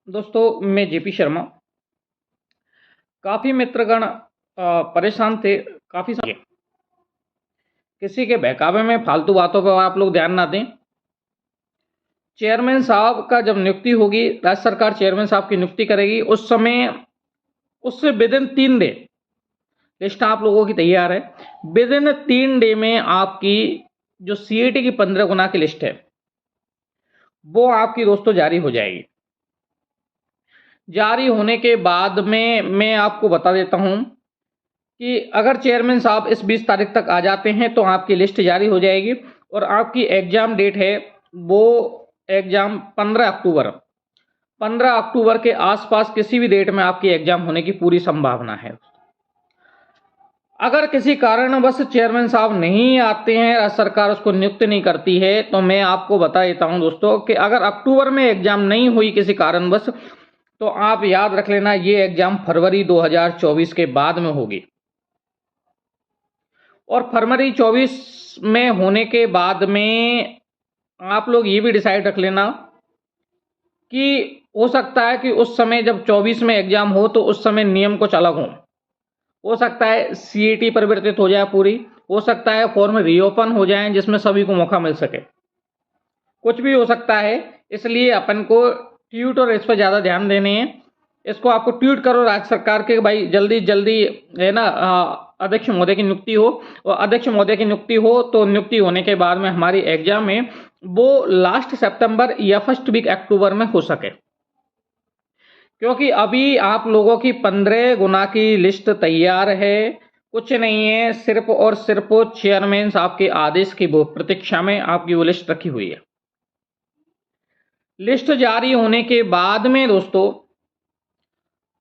दोस्तों, मैं जेपी शर्मा। काफ़ी मित्रगण परेशान थे काफ़ी समय। किसी के बहकावे में फालतू बातों पर आप लोग ध्यान ना दें। चेयरमैन साहब का जब नियुक्ति होगी, राज्य सरकार चेयरमैन साहब की नियुक्ति करेगी, उस समय उससे विद इन 3 डे लिस्ट आप लोगों की तैयार है। विद इन 3 डे में आपकी जो सीईटी की 15 गुना की लिस्ट है वो आपकी दोस्तों जारी हो जाएगी। जारी होने के बाद में मैं आपको बता देता हूं कि अगर चेयरमैन साहब इस 20 तारीख तक आ जाते हैं तो आपकी लिस्ट जारी हो जाएगी और आपकी एग्जाम डेट है वो एग्जाम 15 अक्टूबर के आसपास किसी भी डेट में आपकी एग्जाम होने की पूरी संभावना है। अगर किसी कारणवश चेयरमैन साहब नहीं आते हैं, राज्य सरकार उसको नियुक्त नहीं करती है, तो मैं आपको बता देता हूं दोस्तों कि अगर अक्टूबर में एग्जाम नहीं हुई किसी कारणवश, तो आप याद रख लेना ये एग्जाम फरवरी 2024 के बाद में होगी। और फरवरी 24 में होने के बाद में आप लोग ये भी डिसाइड रख लेना कि हो सकता है कि उस समय जब 24 में एग्जाम हो तो उस समय नियम कुछ अलग हो सकता है सीईटी परिवर्तित हो जाए पूरी, हो सकता है फॉर्म रीओपन हो जाए जिसमें सभी को मौका मिल सके, कुछ भी हो सकता है। इसलिए अपन को ट्वीट और इस पर ज़्यादा ध्यान देने हैं। इसको आपको ट्वीट करो राज्य सरकार के भाई जल्दी जल्दी है ना, अध्यक्ष महोदय की नियुक्ति हो, और अध्यक्ष महोदय की नियुक्ति हो तो नियुक्ति होने के बाद में हमारी एग्जाम है वो लास्ट सितंबर या फर्स्ट वीक अक्टूबर में हो सके, क्योंकि अभी आप लोगों की 15 गुना की लिस्ट तैयार है। कुछ नहीं है, सिर्फ और सिर्फ चेयरमैन साहब के आदेश की वो प्रतीक्षा में आपकी वो लिस्ट रखी हुई है। लिस्ट जारी होने के बाद में दोस्तों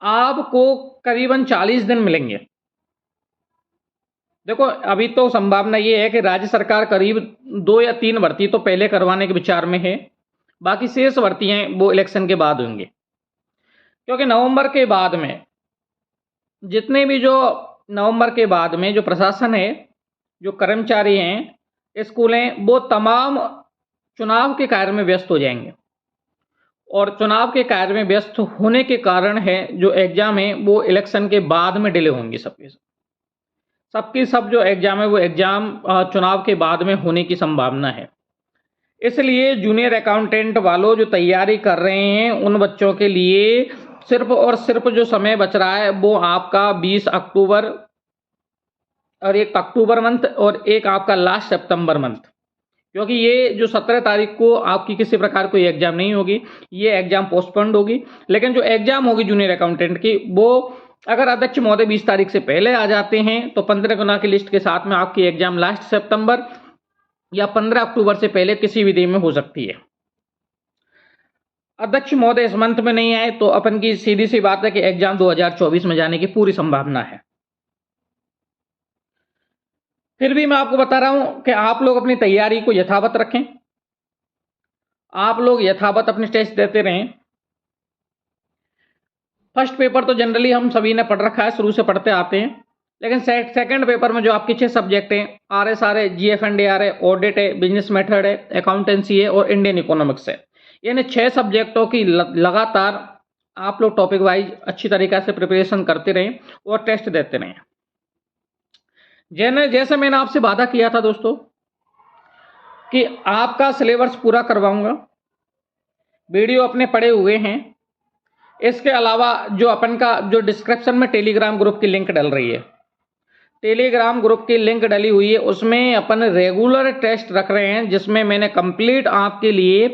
आपको करीबन 40 दिन मिलेंगे। देखो, अभी तो संभावना ये है कि राज्य सरकार करीब 2 या 3 भर्ती तो पहले करवाने के विचार में है, बाकी शेष भर्तियां वो इलेक्शन के बाद होंगी, क्योंकि नवंबर के बाद में जितने भी जो नवंबर के बाद में जो प्रशासन है, जो कर्मचारी हैं, स्कूलें, वो तमाम चुनाव के कार्य में व्यस्त हो जाएंगे। और चुनाव के कार्य में व्यस्त होने के कारण है जो एग्जाम है वो इलेक्शन के बाद में डिले होंगी। सबकी सब जो एग्जाम है वो एग्जाम चुनाव के बाद में होने की संभावना है। इसलिए जूनियर अकाउंटेंट वालों जो तैयारी कर रहे हैं उन बच्चों के लिए सिर्फ और सिर्फ जो समय बच रहा है वो आपका 20 अक्टूबर और 1 अक्टूबर मंथ और एक आपका लास्ट सितंबर मंथ, क्योंकि ये जो 17 तारीख को आपकी किसी प्रकार कोई एग्जाम नहीं होगी, ये एग्जाम पोस्टपोन्ड होगी। लेकिन जो एग्जाम होगी जूनियर अकाउंटेंट की वो अगर अध्यक्ष महोदय 20 तारीख से पहले आ जाते हैं तो 15 गुना की लिस्ट के साथ में आपकी एग्जाम लास्ट सितंबर या 15 अक्टूबर से पहले किसी भी दिन में हो सकती है। अध्यक्ष महोदय इस मंथ में नहीं आए तो अपन की सीधी सी बात है कि एग्जाम 2024 में जाने की पूरी संभावना है। फिर भी मैं आपको बता रहा हूं कि आप लोग अपनी तैयारी को यथावत रखें, आप लोग यथावत अपने टेस्ट देते रहें। फर्स्ट पेपर तो जनरली हम सभी ने पढ़ रखा है, शुरू से पढ़ते आते हैं, लेकिन सेकंड पेपर में जो आपके 6 सब्जेक्ट हैं, RSR है, GF&AR है, ऑडिट है, बिजनेस मेथड है, अकाउंटेंसी है और इंडियन इकोनॉमिक्स है, यानी 6 सब्जेक्टों की लगातार आप लोग टॉपिक वाइज अच्छी तरीके से प्रिपरेशन करते रहें और टेस्ट देते रहें। जैसे मैंने आपसे वादा किया था दोस्तों कि आपका सिलेबस पूरा करवाऊंगा, वीडियो अपने पड़े हुए हैं। इसके अलावा जो अपन का जो डिस्क्रिप्शन में टेलीग्राम ग्रुप की लिंक डल रही है, टेलीग्राम ग्रुप की लिंक डली हुई है, उसमें अपन रेगुलर टेस्ट रख रहे हैं, जिसमें मैंने कंप्लीट आपके लिए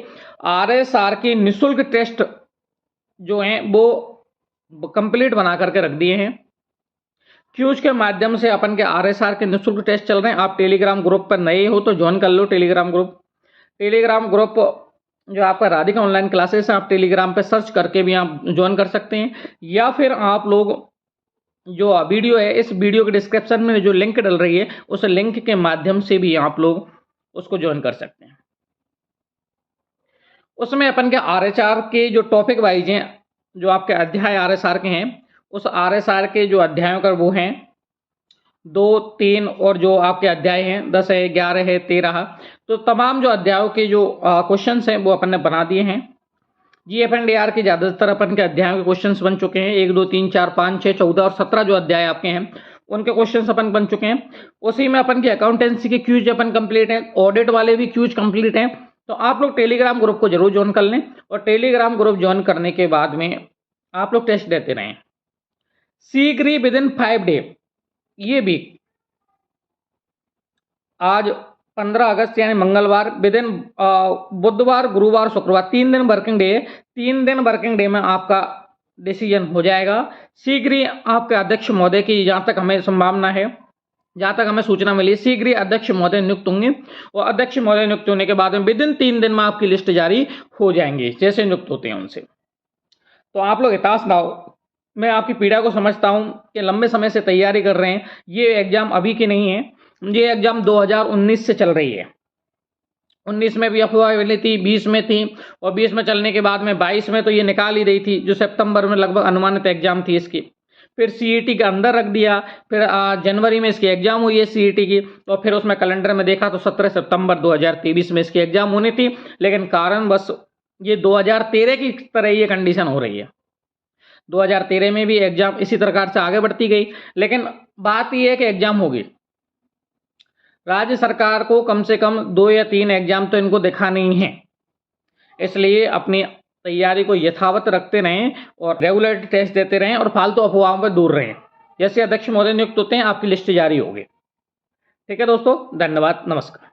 RSR की निःशुल्क टेस्ट जो हैं वो कंप्लीट बना करके रख दिए हैं। क्यूज के माध्यम से अपन के RSR के निःशुल्क टेस्ट चल रहे हैं। आप टेलीग्राम ग्रुप पर नए हो तो ज्वाइन कर लो टेलीग्राम ग्रुप जो आपका राधिका ऑनलाइन क्लासेस है, आप टेलीग्राम पे सर्च करके भी आप ज्वाइन कर सकते हैं, या फिर आप लोग जो वीडियो है इस वीडियो के डिस्क्रिप्शन में जो लिंक डल रही है उस लिंक के माध्यम से भी आप लोग उसको ज्वाइन कर सकते हैं। उसमें अपन के RSR के जो टॉपिक वाइज हैं, जो आपके अध्याय RSR के हैं, उस RSR के जो अध्यायों का वो हैं 2, 3 और जो आपके अध्याय हैं 10 है, 11 है, 13, तो तमाम जो अध्यायों के जो क्वेश्चंस हैं वो अपन ने बना दिए हैं। GF&AR के ज़्यादातर अपन के अध्यायों के क्वेश्चंस बन चुके हैं। 1, 2, 3, 4, 5, 6, 14 और 17 जो अध्याय आपके हैं उनके क्वेश्चंस अपन बन चुके हैं। उसी में अपन के अकाउंटेंसी के क्यूज अपन कंप्लीट हैं, ऑडिट वाले भी क्यूज कंप्लीट हैं। तो आप लोग टेलीग्राम ग्रुप को जरूर ज्वाइन कर लें और टेलीग्राम ग्रुप ज्वाइन करने के बाद में आप लोग टेस्ट देते रहें। शीघ्र विद इन 5 डे, ये भी आज 15 अगस्त यानी मंगलवार, विद इन बुधवार, गुरुवार, शुक्रवार, 3 दिन वर्किंग डे, 3 दिन वर्किंग डे में आपका डिसीजन हो जाएगा। शीघ्र ही आपके अध्यक्ष महोदय की, जहां तक हमें संभावना है, जहां तक हमें सूचना मिली, शीघ्र ही अध्यक्ष महोदय नियुक्त होंगे और अध्यक्ष महोदय नियुक्त होने के बाद में विद इन 3 दिन में आपकी लिस्ट जारी हो जाएंगी जैसे नियुक्त होते हैं उनसे। तो आप लोग हताश ना हो, मैं आपकी पीड़ा को समझता हूं कि लंबे समय से तैयारी कर रहे हैं। ये एग्जाम अभी की नहीं है, ये एग्जाम 2019 से चल रही है। 19 में भी अफवाह मिली थी, 20 में थी और 20 में चलने के बाद में 22 में तो ये निकाल ही रही थी, जो सितंबर में लगभग अनुमानित एग्जाम थी इसकी। फिर सीईटी के अंदर रख दिया, फिर जनवरी में इसकी एग्जाम हुई है सीईटी की, और फिर उसमें कैलेंडर में देखा तो 17 सितंबर 2023 में इसकी एग्जाम होनी थी। लेकिन कारण बस ये 2013 की तरह ये कंडीशन हो रही है। 2013 में भी एग्जाम इसी प्रकार से आगे बढ़ती गई, लेकिन बात यह है कि एग्जाम होगी। राज्य सरकार को कम से कम 2 या 3 एग्जाम तो इनको दिखाने ही है, इसलिए अपनी तैयारी को यथावत रखते रहें और रेगुलर टेस्ट देते रहें और फालतू अफवाहों पर दूर रहें। जैसे अध्यक्ष महोदय नियुक्त होते हैं आपकी लिस्ट जारी होगी। ठीक है दोस्तों, धन्यवाद, नमस्कार।